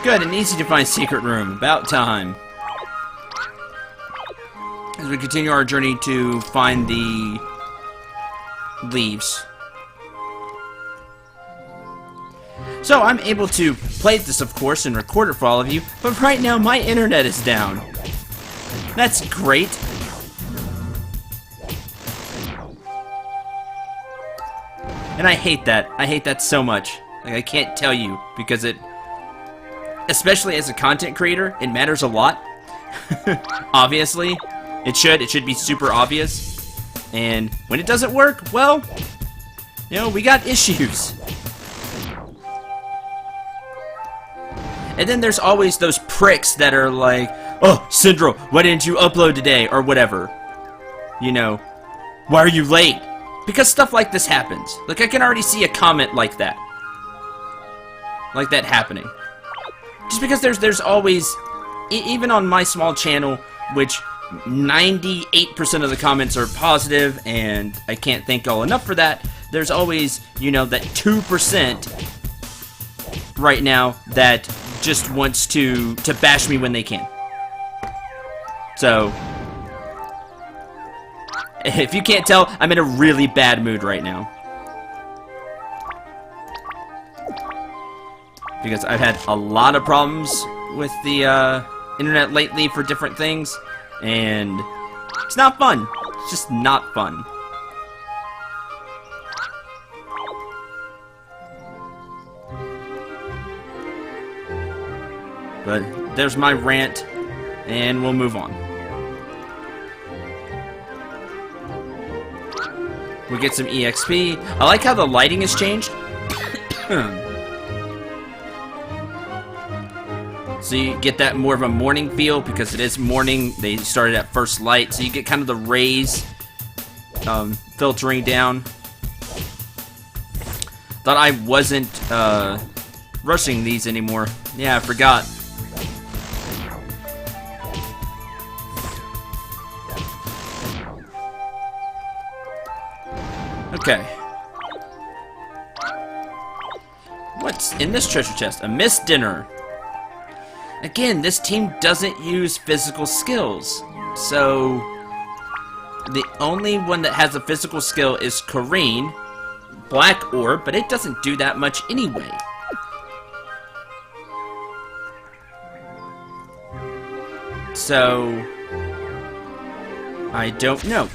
Good, an easy to find secret room. About time. As we continue our journey to find the leaves. So, I'm able to play this, of course, and record it for all of you, but right now my internet is down. That's great. And I hate that. I hate that so much. Like, I can't tell you, because it, especially as a content creator, it matters a lot. Obviously. It should be super obvious. And when it doesn't work, well, you know, we got issues. And then there's always those pricks that are like, oh, Cendril, why didn't you upload today? Or whatever. You know, why are you late? Because stuff like this happens. Like, I can already see a comment like that. Like that happening. Just because there's always, even on my small channel, which 98% of the comments are positive, and I can't thank y'all enough for that, there's always, you know, that 2% right now that just wants to bash me when they can. So, if you can't tell, I'm in a really bad mood right now. Because I've had a lot of problems with the internet lately for different things, and it's not fun. It's just not fun. But there's my rant, and we'll move on. We get some EXP. I like how the lighting has changed. So you get that more of a morning feel, because it is morning. They started at first light, so you get kind of the rays filtering down. Thought I wasn't rushing these anymore. Yeah, I forgot. Okay. What's in this treasure chest? A missed dinner. Again, this team doesn't use physical skills. So, the only one that has a physical skill is Kareen. Black Orb, but it doesn't do that much anyway. So, I don't know.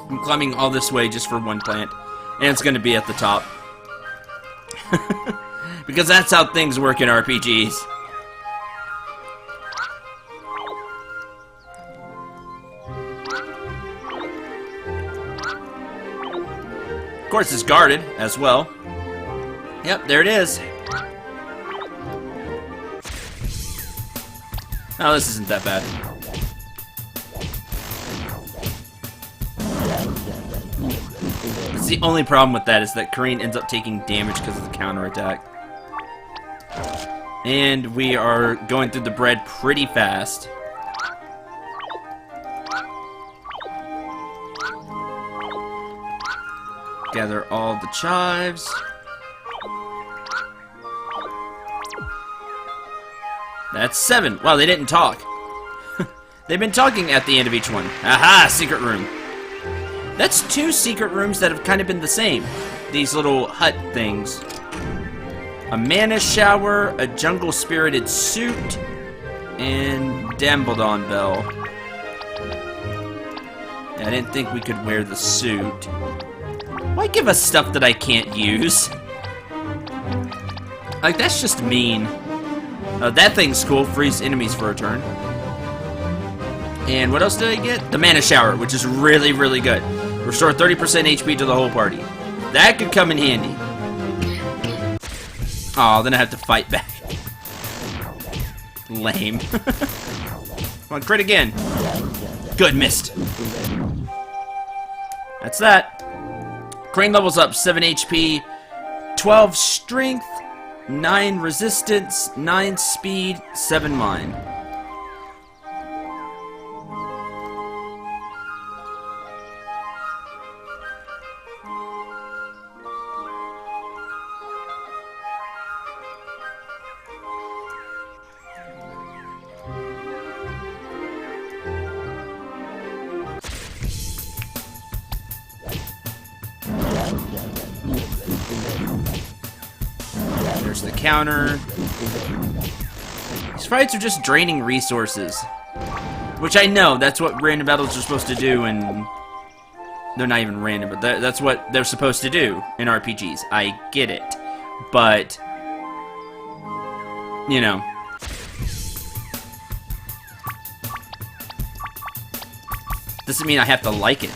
I'm climbing all this way just for one plant, and it's going to be at the top. Because that's how things work in RPGs. Of course, it's guarded as well. Yep, there it is. Oh, this isn't that bad. The only problem with that is that Kareen ends up taking damage because of the counterattack. And we are going through the bread pretty fast. Gather all the chives. That's 7. Wow, they didn't talk. They've been talking at the end of each one. Aha! Secret room. That's 2 secret rooms that have kind of been the same. These little hut things. A mana shower, a jungle spirited suit, and Dumbledore bell. Yeah, I didn't think we could wear the suit. Why give us stuff that I can't use? Like, that's just mean. That thing's cool. Freeze enemies for a turn. And what else did I get? The mana shower, which is really, really good. Restore 30% HP to the whole party. That could come in handy. Oh, then I have to fight back. Lame. Come on, crit again. Good, missed. That's that. Crane levels up 7 HP, 12 strength, 9 resistance, 9 speed, 7 mind. There's the counter. These fights are just draining resources. Which I know, that's what random battles are supposed to do, and they're not even random, but that's what they're supposed to do in RPGs. I get it. But, you know. Doesn't mean I have to like it.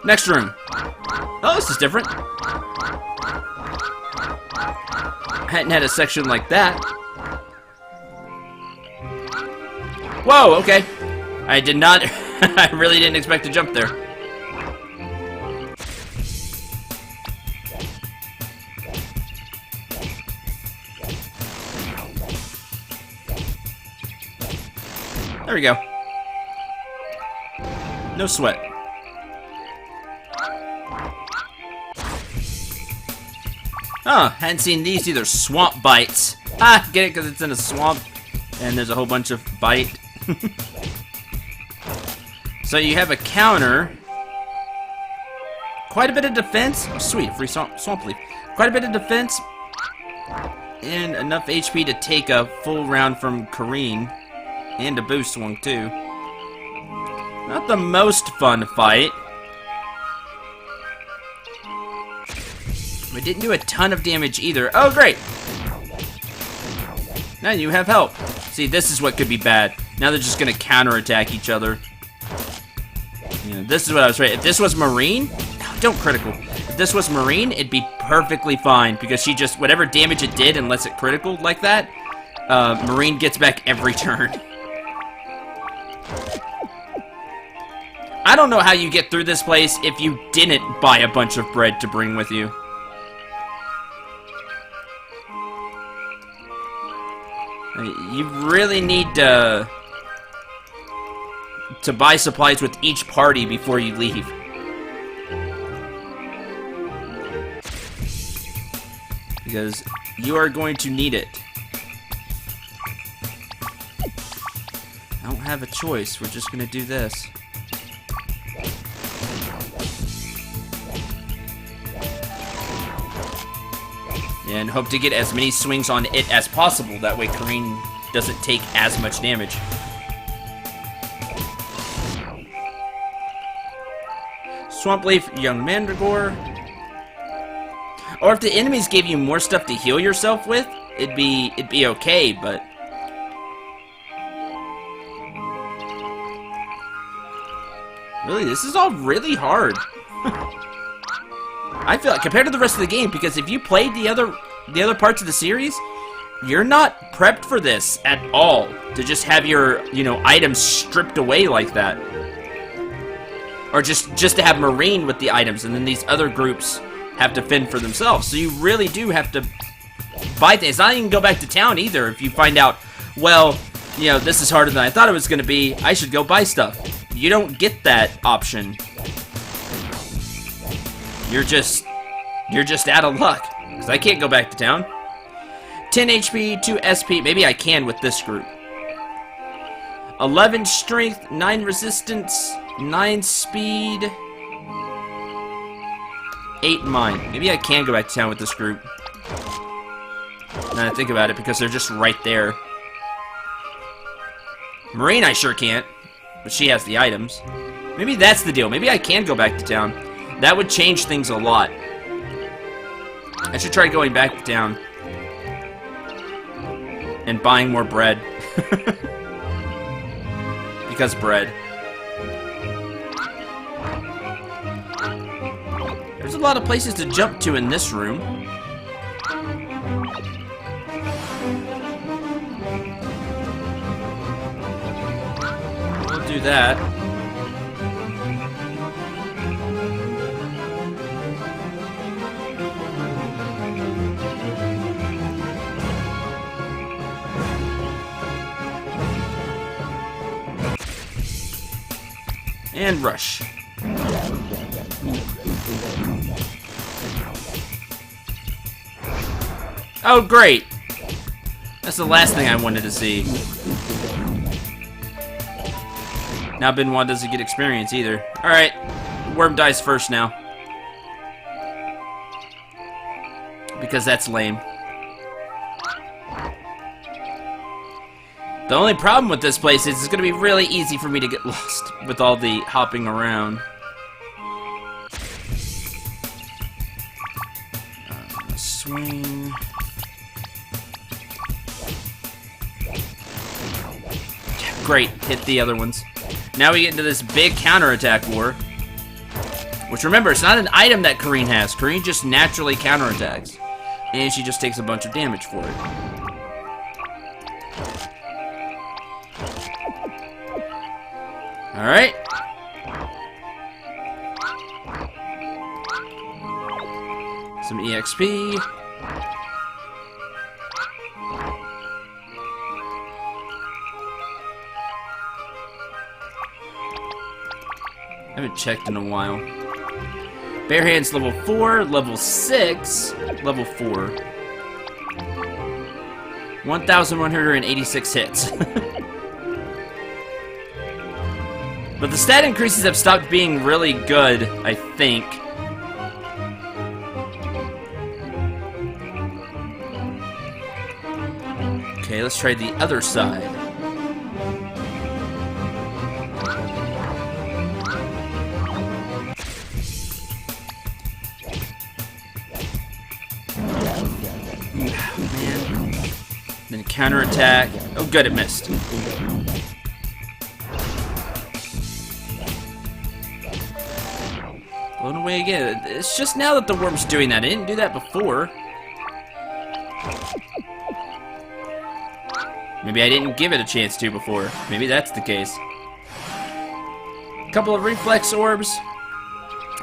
Next room. Oh, this is different. I hadn't had a section like that. Whoa, okay. I did not... I really didn't expect to jump there. There we go. No sweat. Huh, hadn't seen these either. Swamp bites. Ah, get it because it's in a swamp and there's a whole bunch of bite. So you have a counter. Quite a bit of defense. Oh, sweet, free swamp leaf. Quite a bit of defense. And enough HP to take a full round from Kareen. And a boost one too. Not the most fun fight. We didn't do a ton of damage either. Oh, great! Now you have help. See, this is what could be bad. Now they're just gonna counterattack each other. You know, this is what I was right. If this was Marine, don't critical. If this was Marine, it'd be perfectly fine because she just, whatever damage it did, unless it critical like that, Marine gets back every turn. I don't know how you get through this place if you didn't buy a bunch of bread to bring with you. You really need to buy supplies with each party before you leave. Because you are going to need it. I don't have a choice. We're just going to do this. And hope to get as many swings on it as possible. That way Kareen doesn't take as much damage. Swamp Leaf, Young Mandragore. Or if the enemies gave you more stuff to heal yourself with, it'd be okay, but... Really, this is all really hard. I feel like, compared to the rest of the game, because if you played the other parts of the series, you're not prepped for this at all. To just have your, you know, items stripped away like that. Or just to have Marine with the items, and then these other groups have to fend for themselves. So you really do have to buy things. It's not even go back to town either if you find out, well, you know, this is harder than I thought it was going to be. I should go buy stuff. You don't get that option. You're just out of luck. Because I can't go back to town. 10 HP, 2 SP. Maybe I can with this group. 11 strength, 9 resistance, 9 speed, 8 mind. Maybe I can go back to town with this group. Now that I think about it, because they're just right there. Marine I sure can't. But she has the items. Maybe that's the deal. Maybe I can go back to town. That would change things a lot. I should try going back to town. And buying more bread. Because bread. There's a lot of places to jump to in this room. We'll do that. And rush. Oh, great! That's the last thing I wanted to see. Now Benoit doesn't get experience either. Alright, worm dies first now. Because that's lame. The only problem with this place is it's going to be really easy for me to get lost with all the hopping around. Swing. Great, hit the other ones. Now we get into this big counterattack war. Which, remember, it's not an item that Karine has. Karine just naturally counterattacks. And she just takes a bunch of damage for it. Alright. Some EXP. I haven't checked in a while. Bare Hands level 4, level 6, level 4. 1,186 hits. But the stat increases have stopped being really good, I think. Okay, let's try the other side. Man. Then counterattack. Oh, good, it missed. Blown away again. It's just now that the worm's doing that. I didn't do that before. Maybe I didn't give it a chance to before. Maybe that's the case. A couple of reflex orbs.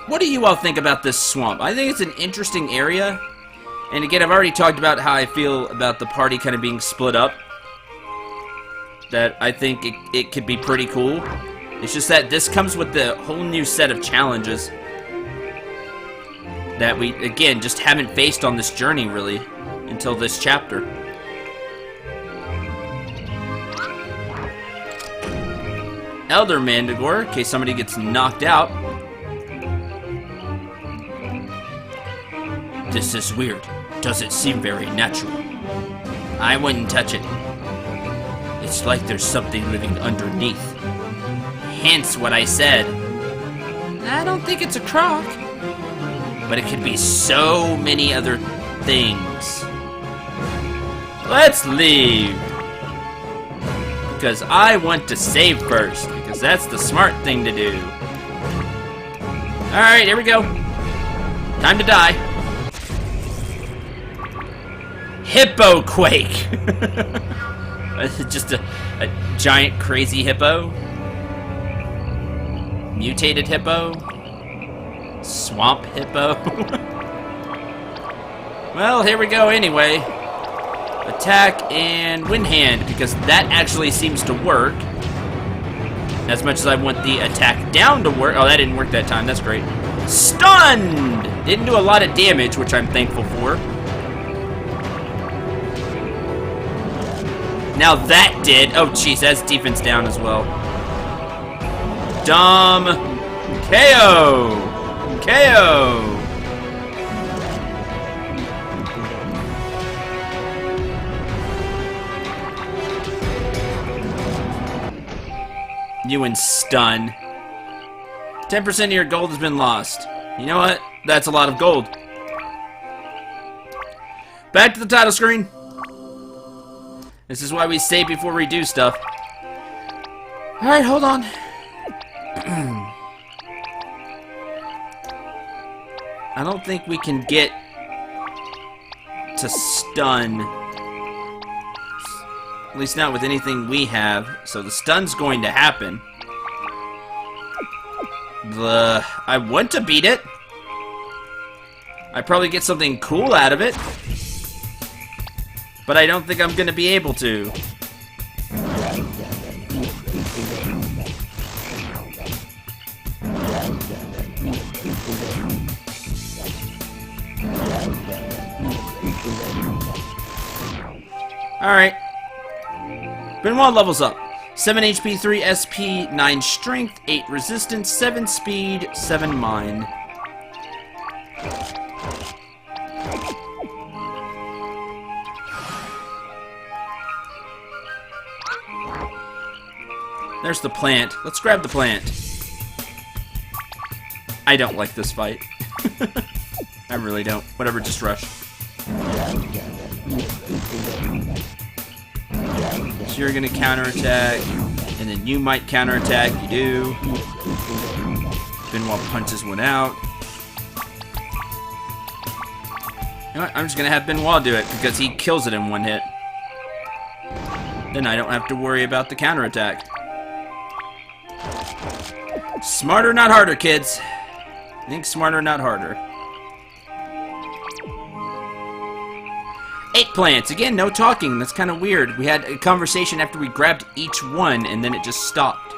What do you all think about this swamp? I think it's an interesting area. And again, I've already talked about how I feel about the party kind of being split up. That I think it could be pretty cool. It's just that this comes with the whole new set of challenges that we, again, just haven't faced on this journey, really, until this chapter. Elder Manticore, in case somebody gets knocked out. This is weird. Doesn't seem very natural. I wouldn't touch it. It's like there's something living underneath. Hence what I said. I don't think it's a croc. But it could be so many other things. Let's leave. Because I want to save first. Because that's the smart thing to do. Alright, here we go. Time to die. Hippo Quake! Just a giant crazy hippo. Mutated hippo. Swamp hippo. Well, here we go anyway. Attack and wind hand, because that actually seems to work. As much as I want the attack down to work. Oh, that didn't work that time. That's great. Stunned! Didn't do a lot of damage, which I'm thankful for. Now that did. Oh, jeez, that's defense down as well. Dumb. KO. KO. You and stun. 10% of your gold has been lost. You know what? That's a lot of gold. Back to the title screen. This is why we save before we do stuff. Alright, hold on. I don't think we can get to stun. At least not with anything we have. So the stun's going to happen. I want to beat it. I probably get something cool out of it. But I don't think I'm going to be able to. Alright. Benoit levels up. 7 HP, 3 SP, 9 Strength, 8 Resistance, 7 Speed, 7 Mind. There's the plant. Let's grab the plant. I don't like this fight. I really don't. Whatever, just rush. So you're gonna counterattack, and then you might counterattack. You do. Benoit punches one out. You know what? I'm just gonna have Benoit do it because he kills it in one hit. Then I don't have to worry about the counterattack. Smarter, not harder, kids. Think smarter, not harder. 8 plants. Again, no talking. That's kind of weird. We had a conversation after we grabbed each one, and then it just stopped.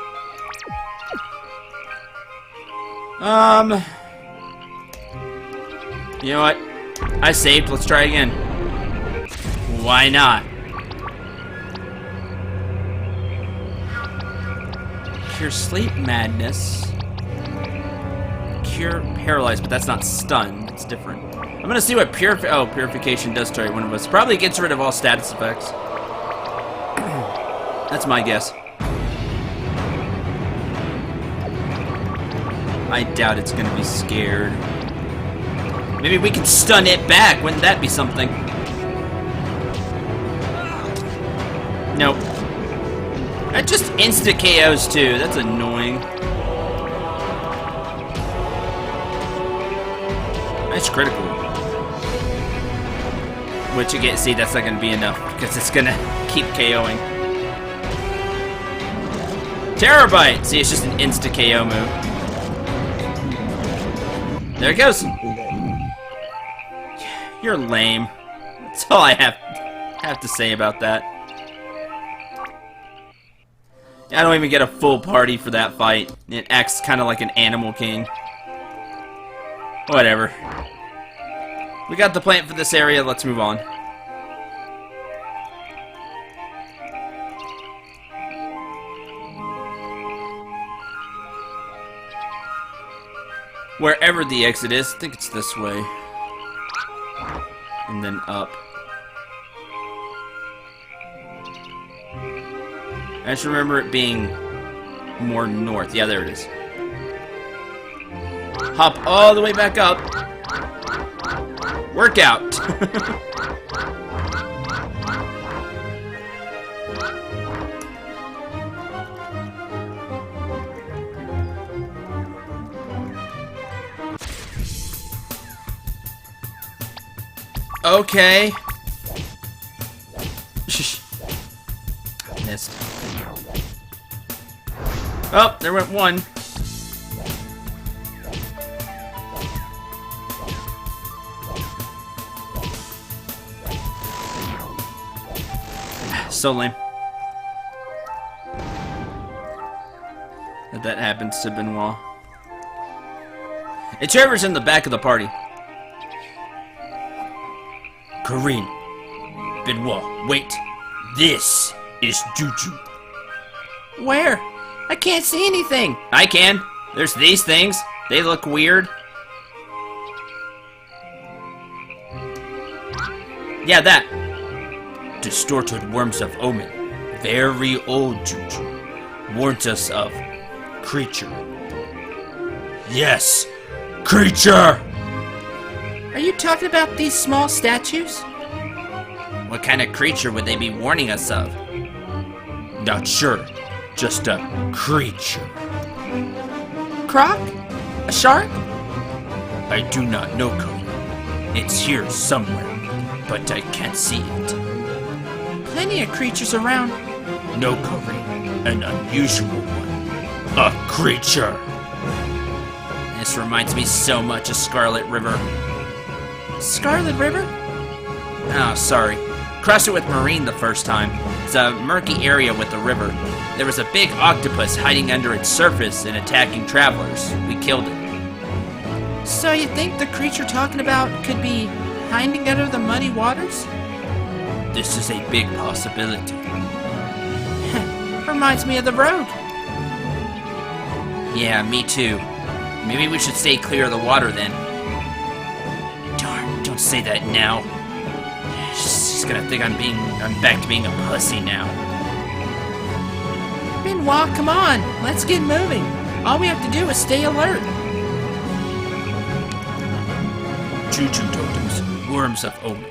You know what? I saved. Let's try again. Why not? Cure sleep madness. Cure paralyzed, but that's not stun. It's different. I'm gonna see what purification does to one of us. Probably gets rid of all status effects. That's my guess. I doubt it's gonna be scared. Maybe we can stun it back. Wouldn't that be something? Nope. That just insta KOs too. That's annoying. That's critical. Which again, see, that's not gonna be enough because it's gonna keep KOing. Terabyte! See, it's just an insta KO move. There it goes. You're lame. That's all I have to say about that. I don't even get a full party for that fight. It acts kind of like an Animal King. Whatever. We got the plant for this area, let's move on. Wherever the exit is, I think it's this way. And then up. I just remember it being more north. Yeah, there it is. Hop all the way back up. Workout. Okay. Missed. Oh, there went one. So lame. That happens to Benoit. It's whoever's in the back of the party. Corinne. Benoit, wait. This is Juju. Where? I can't see anything. I can. There's these things. They look weird. Yeah, that. Distorted worms of omen. Very old Juju. Warns us of creature. Yes, creature! Are you talking about these small statues? What kind of creature would they be warning us of? Not sure. Just a creature. Croc? A shark? I do not know, Cody. It's here somewhere, but I can't see it. Plenty of creatures around. No, Cody. An unusual one. A creature. This reminds me so much of Scarlet River. Scarlet River? Oh, sorry. Crossed it with Marine the first time. It's a murky area with the river. There was a big octopus hiding under its surface and attacking travelers. We killed it. So you think the creature talking about could be hiding under the muddy waters? This is a big possibility. Reminds me of the road. Yeah, me too. Maybe we should stay clear of the water then. Darn, don't say that now. She's gonna think I'm back to being a pussy now. Benoit, come on, let's get moving. All we have to do is stay alert. Choo-choo totems, worms of omen.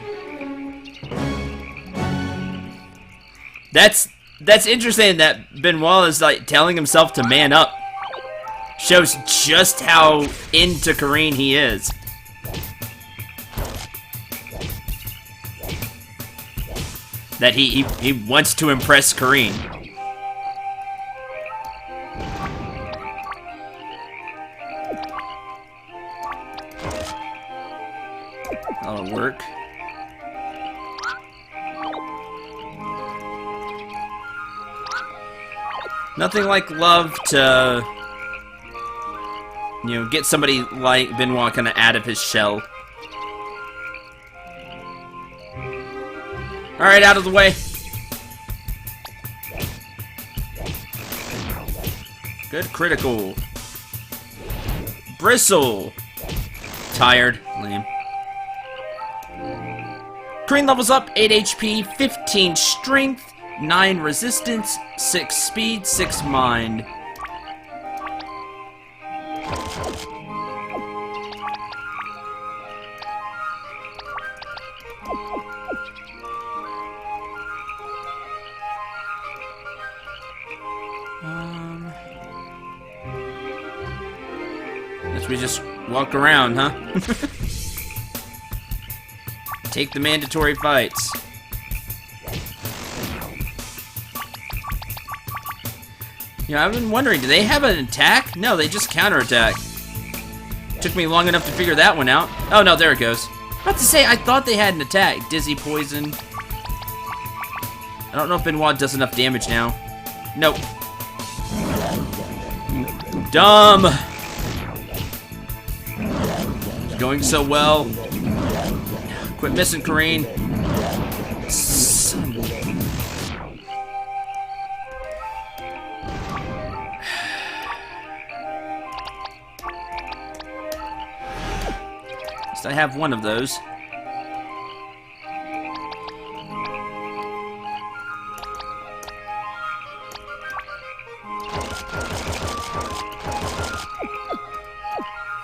That's interesting that Benoit is like telling himself to man up. Shows just how into Karine he is. That he wants to impress Karine. That'll work. Nothing like love to, you know, get somebody like Benoit kind of out of his shell. Alright, out of the way. Good critical. Bristle. Tired. Lame. Karine levels up, 8 HP, 15 strength, 9 resistance, 6 speed, 6 mind. Guess we just walk around, huh? Take the mandatory fights. You know, I've been wondering, do they have an attack? No, they just counterattack. Took me long enough to figure that one out. Oh no, there it goes. About to say, I thought they had an attack. Dizzy poison. I don't know if Benoit does enough damage now. Nope. Dumb. Going so well. Quit missing, Karine. Son. At least I have one of those.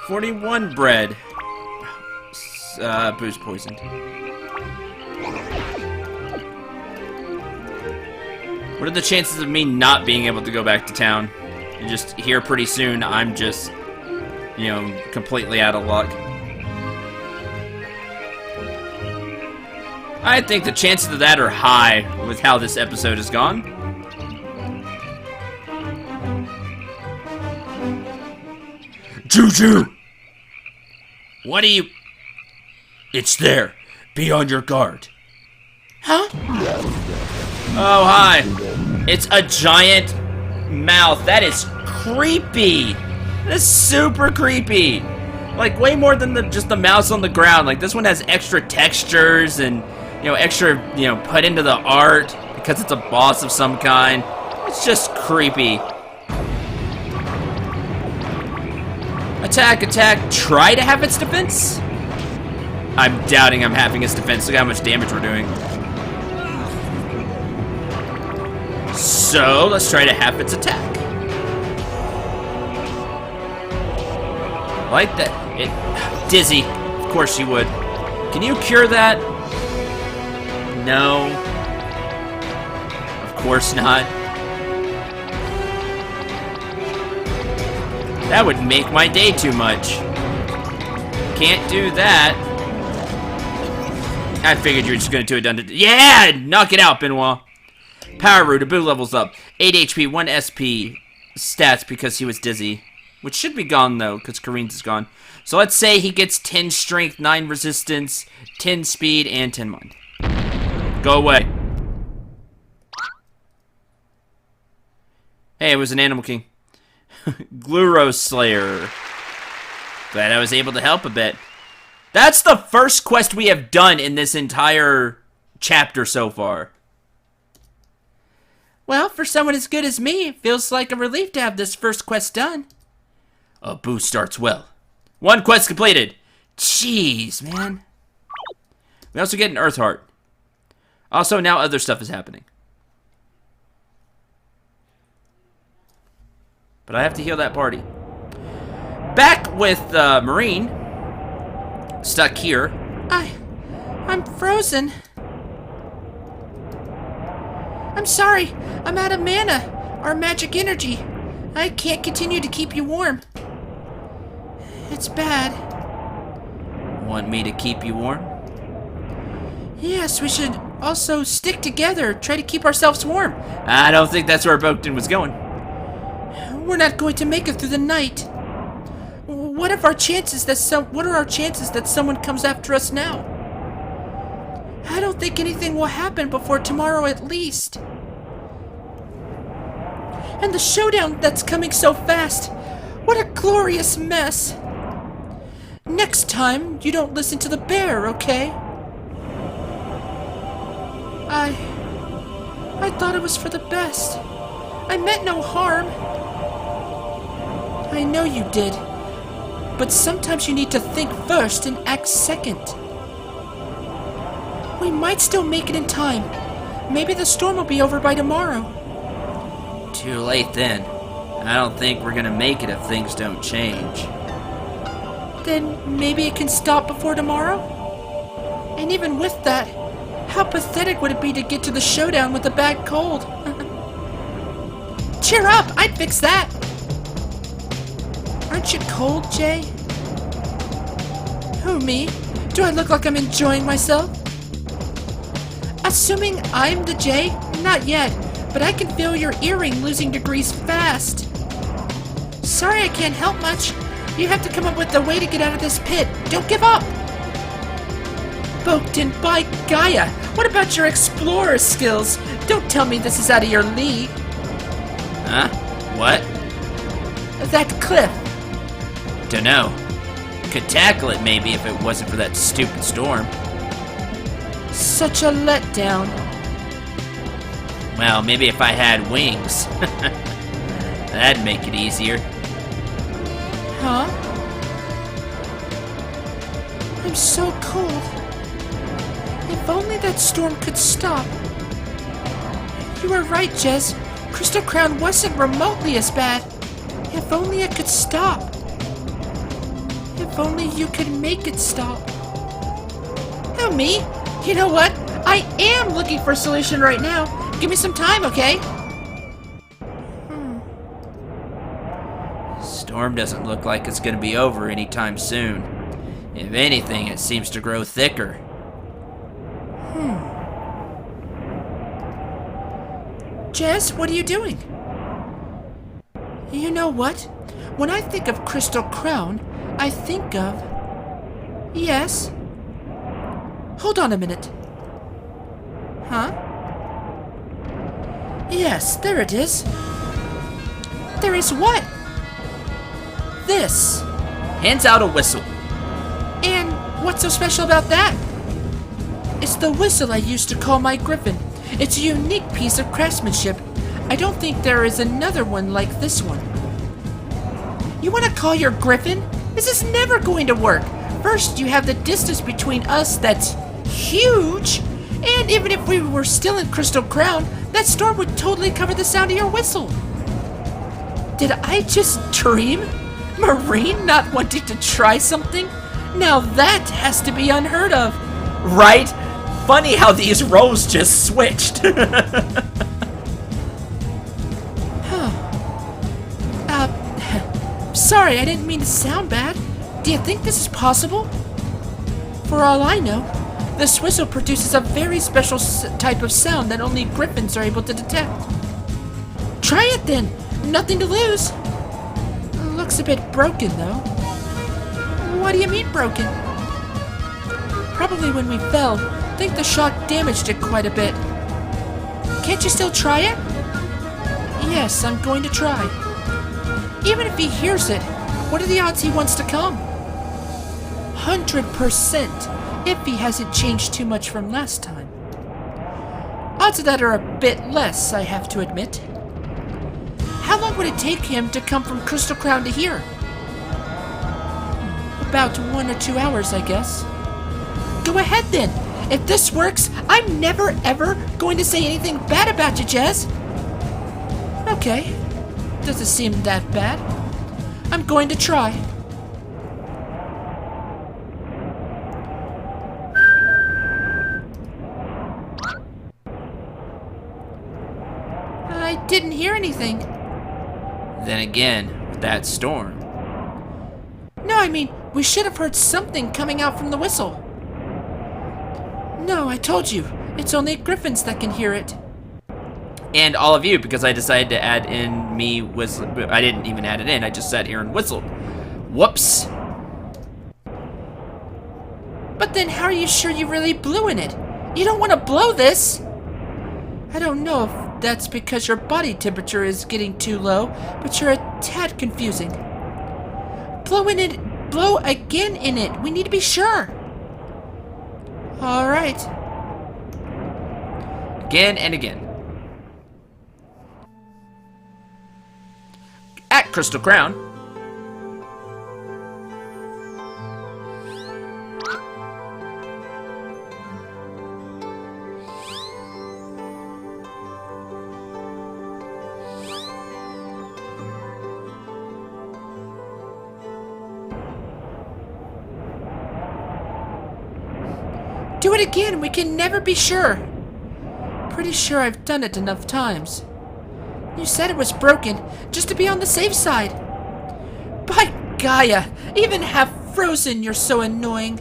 $41 bread. Booze poisoned. What are the chances of me not being able to go back to town? And just here pretty soon, I'm just, you know, completely out of luck. I think the chances of that are high with how this episode has gone. Juju! What are you... It's there. Be on your guard. Huh? Oh, hi. It's a giant mouth. That is creepy. That is super creepy. Like, way more than just the mouse on the ground. Like, this one has extra textures and, you know, extra, you know, put into the art because it's a boss of some kind. It's just creepy. Attack, attack. Try to have its defense? I'm doubting I'm having its defense. Look at how much damage we're doing. So, let's try to half its attack. Like that. Dizzy. Of course you would. Can you cure that? No. Of course not. That would make my day too much. Can't do that. I figured you were just going to do it. Yeah! Knock it out, Benoit. Power Root, Abu levels up. 8 HP, 1 SP stats because he was dizzy. Which should be gone, though, because Kareem's is gone. So let's say he gets 10 strength, 9 resistance, 10 speed, and 10 mind. Go away. Hey, it was an Animal King. Gluro Slayer. Glad I was able to help a bit. That's the first quest we have done in this entire chapter so far. Well, for someone as good as me, it feels like a relief to have this first quest done. Boo starts well. 1 quest completed. Jeez, man. We also get an Earth Heart. Also, now other stuff is happening. But I have to heal that party. Back with Marine. Stuck here. I'm frozen. I'm sorry. I'm out of mana. Our magic energy. I can't continue to keep you warm. It's bad. Want me to keep you warm? Yes, we should also stick together. Try to keep ourselves warm. I don't think that's where Ep.15 was going. We're not going to make it through the night. What are our chances that someone comes after us now? I don't think anything will happen before tomorrow at least. And the showdown that's coming so fast. What a glorious mess. Next time, you don't listen to the bear, okay? I thought it was for the best. I meant no harm. I know you did. But sometimes you need to think first and act second. We might still make it in time. Maybe the storm will be over by tomorrow. Too late then. I don't think we're gonna make it if things don't change. Then maybe it can stop before tomorrow? And even with that, how pathetic would it be to get to the showdown with a bad cold? Cheer up! I'd fix that! Aren't you cold, Jay? Who, me? Do I look like I'm enjoying myself? Assuming I'm the Jay? Not yet, but I can feel your earring losing degrees fast. Sorry I can't help much. You have to come up with a way to get out of this pit. Don't give up! Ep.15, by Gaia! What about your explorer skills? Don't tell me this is out of your league. Huh? What? That cliff. Dunno. Could tackle it maybe if it wasn't for that stupid storm. Such a letdown. Well, maybe if I had wings. That'd make it easier. Huh? I'm so cold. If only that storm could stop. You were right, Jez. Crystal Crown wasn't remotely as bad. If only it could stop. If only you could make it stop. Oh, me? You know what? I am looking for a solution right now. Give me some time, okay? Storm doesn't look like it's gonna be over anytime soon. If anything, it seems to grow thicker. Jez, what are you doing? You know what? When I think of Crystal Crown, I think of... Yes? Hold on a minute. Huh? Yes, there it is. There is what? This. Hands out a whistle. And what's so special about that? It's the whistle I used to call my griffin. It's a unique piece of craftsmanship. I don't think there is another one like this one. You want to call your griffin? This is never going to work. First, you have the distance between us that's huge. And even if we were still in Crystal Crown, that storm would totally cover the sound of your whistle. Did I just dream? Marine not wanting to try something? Now that has to be unheard of. Right? Funny how these roles just switched. Sorry, I didn't mean to sound bad. Do you think this is possible? For all I know, this whistle produces a very special type of sound that only griffins are able to detect. Try it then. Nothing to lose. Looks a bit broken, though. What do you mean broken? Probably when we fell. Think the shock damaged it quite a bit. Can't you still try it? Yes, I'm going to try. Even if he hears it, what are the odds he wants to come? 100%, if he hasn't changed too much from last time. Odds of that are a bit less, I have to admit. How long would it take him to come from Crystal Crown to here? About 1 or 2 hours, I guess. Go ahead then. If this works, I'm never ever going to say anything bad about you, Jez. Okay. Doesn't seem that bad. I'm going to try. I didn't hear anything. Then again, with that storm. No, I mean, we should have heard something coming out from the whistle. No, I told you. It's only griffins that can hear it. And all of you, because I decided to add in me whistle. I didn't even add it in, I just sat here and whistled. Whoops. But then how are you sure you really blew in it? You don't want to blow this. I don't know if that's because your body temperature is getting too low, but you're a tad confusing. Blow in it. Blow again in it. We need to be sure. All right. Again and again. At Crystal Crown. Do it again. We can never be sure. Pretty sure I've done it enough times. You said it was broken, just to be on the safe side. By Gaia, even half frozen, you're so annoying.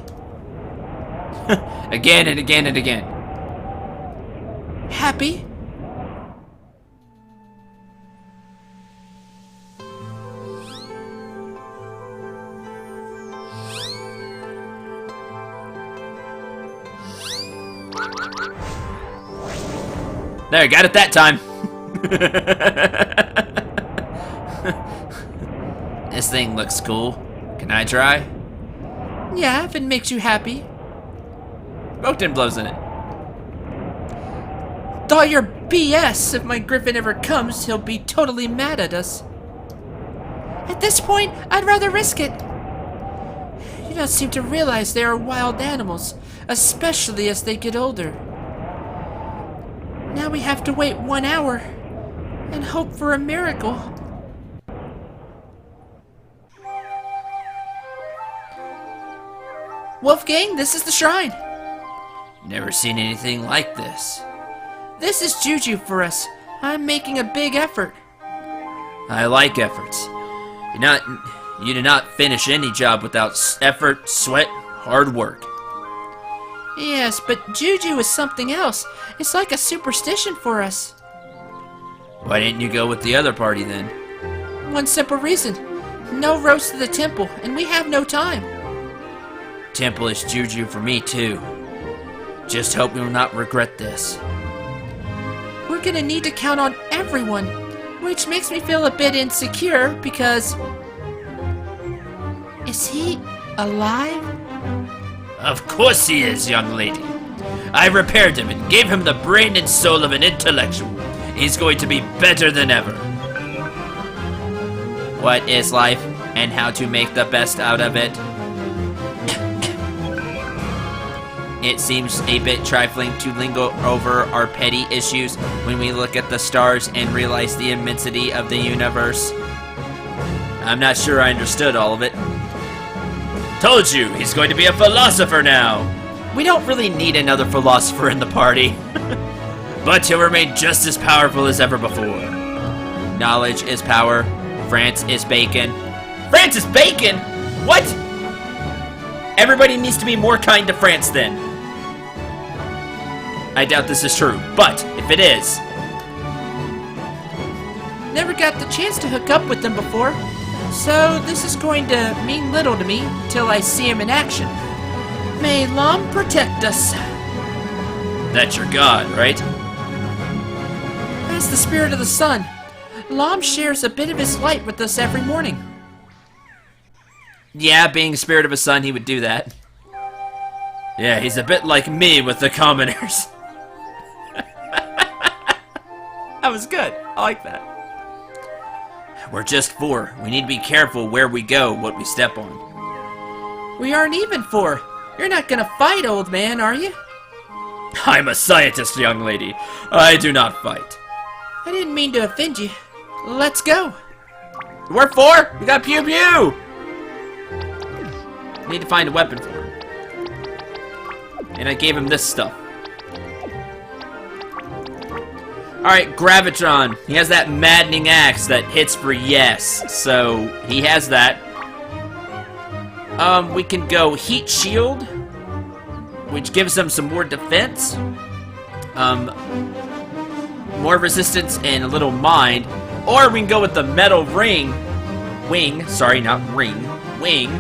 Again and again and again. Happy? There, got it that time. This thing looks cool. Can I try? Yeah, if it makes you happy. Moten blows in it. Thought you're BS. If my griffin ever comes, he'll be totally mad at us. At this point, I'd rather risk it. You don't seem to realize they are wild animals, especially as they get older. Now we have to wait 1 hour and hope for a miracle. Wolfgang, this is the shrine. Never seen anything like this. This is juju for us. I'm making a big effort. I like efforts. You do not finish any job without effort, sweat, hard work. Yes, but juju is something else. It's like a superstition for us. Why didn't you go with the other party then? One simple reason. No roast to the temple, and we have no time. Temple is juju for me too. Just hope we will not regret this. We're gonna need to count on everyone, which makes me feel a bit insecure because... Is he alive? Of course he is, young lady. I repaired him and gave him the brain and soul of an intellectual. He's going to be better than ever. What is life and how to make the best out of it? It seems a bit trifling to linger over our petty issues when we look at the stars and realize the immensity of the universe. I'm not sure I understood all of it. Told you, he's going to be a philosopher now. We don't really need another philosopher in the party. But he'll remain just as powerful as ever before. Knowledge is power. France is bacon. France is bacon? What? Everybody needs to be more kind to France then. I doubt this is true, but if it is... Never got the chance to hook up with them before, so this is going to mean little to me till I see him in action. May Lam protect us. That's your god, right? As the spirit of the sun, Lam shares a bit of his light with us every morning. Yeah, being a spirit of a sun, he would do that. Yeah, he's a bit like me with the commoners. That was good. I like that. We're just 4. We need to be careful where we go, what we step on. We aren't even 4. You're not gonna fight, old man, are you? I'm a scientist, young lady. I do not fight. I didn't mean to offend you. Let's go. We're 4. We got pew pew. Need to find a weapon for him. And I gave him this stuff. Alright, Gravitron. He has that maddening axe that hits for yes. So, he has that. We can go Heat Shield, which gives them some more defense. More resistance and a little mind. Or we can go with the Metal Ring. Wing. Sorry, not ring. Wing.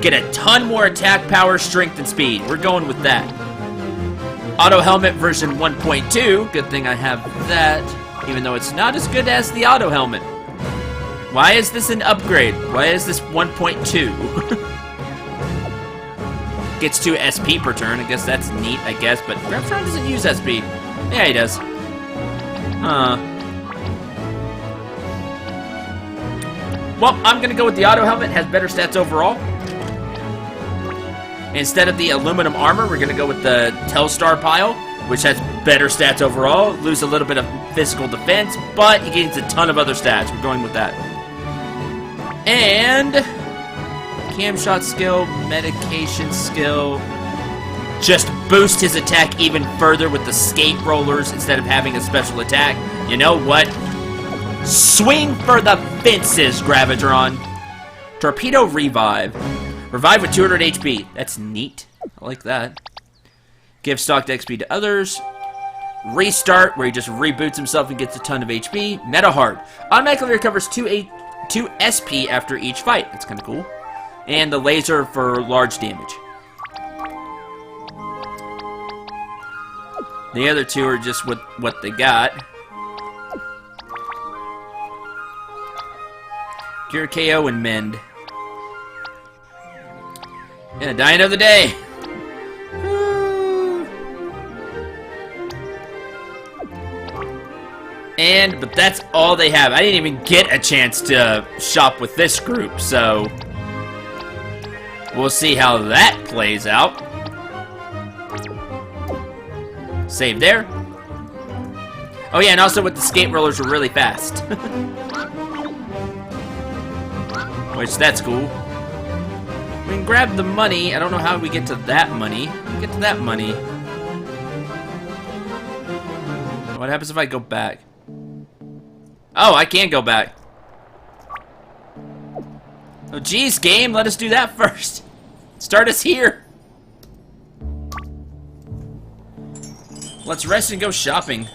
Get a ton more attack power, strength, and speed. We're going with that. Auto Helmet version 1.2. Good thing I have that, even though it's not as good as the Auto Helmet. Why is this an upgrade? Why is this 1.2? Gets 2 SP per turn. I guess that's neat, I guess, but Gravitron doesn't use SP. Yeah, he does. Well, I'm gonna go with the Auto Helmet. It has better stats overall. Instead of the aluminum armor, we're going to go with the Telstar Pile, which has better stats overall. Lose a little bit of physical defense, but he gains a ton of other stats. We're going with that. And... Cam Shot skill, Medication skill. Just boost his attack even further with the Skate Rollers instead of having a special attack. You know what? Swing for the fences, Gravitron. Torpedo Revive. Revive with 200 HP. That's neat. I like that. Give stocked XP to others. Restart, where he just reboots himself and gets a ton of HP. Meta Heart. Automatically recovers 2 SP after each fight. That's kind of cool. And the laser for large damage. The other 2 are just what they got. Cure KO and Mend. Yeah, die another day. But that's all they have. I didn't even get a chance to shop with this group, so we'll see how that plays out. Save there. Oh yeah, and also with the Skate Rollers, we're really fast. Which, that's cool. We can grab the money. I don't know how we get to that money. We get to that money. What happens if I go back? Oh, I can't go back. Oh, geez, game. Let us do that first. Start us here. Let's rest and go shopping.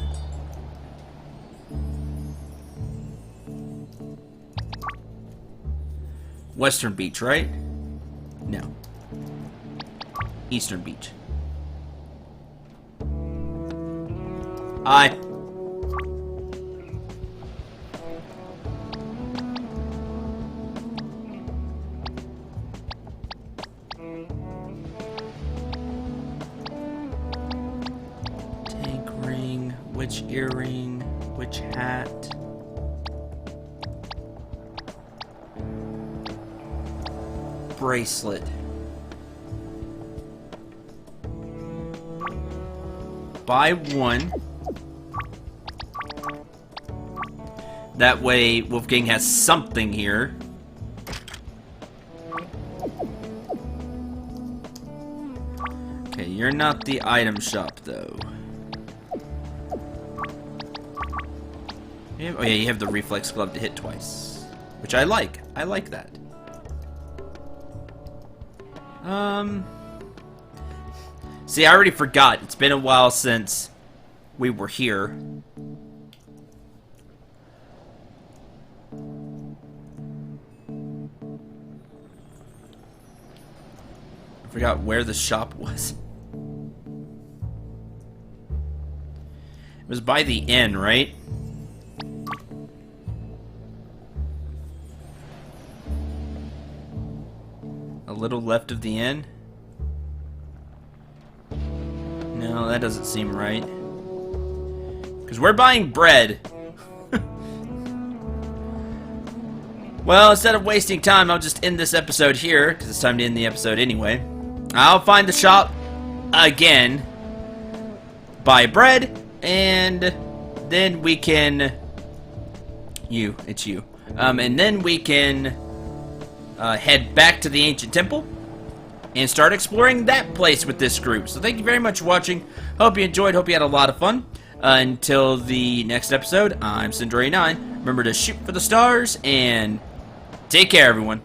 Western Beach, right? No. Eastern Beach. Hi. Tank ring, which earring, which hat? Bracelet. Buy 1. That way Wolfgang has something here. Okay, you're not the item shop though. Oh yeah, you have the reflex glove to hit twice. Which I like. I like that. See, I already forgot. It's been a while since we were here. I forgot where the shop was. It was by the inn, right? A little left of the inn? No, that doesn't seem right. Because we're buying bread. Well, instead of wasting time, I'll just end this episode here, because it's time to end the episode anyway. I'll find the shop again, buy bread, and then we can... It's you. And then we can head back to the ancient temple and start exploring that place with this group. So thank you very much for watching. Hope you enjoyed. Hope you had a lot of fun. Until the next episode, I'm Cendril 9. Remember to shoot for the stars, and take care, everyone.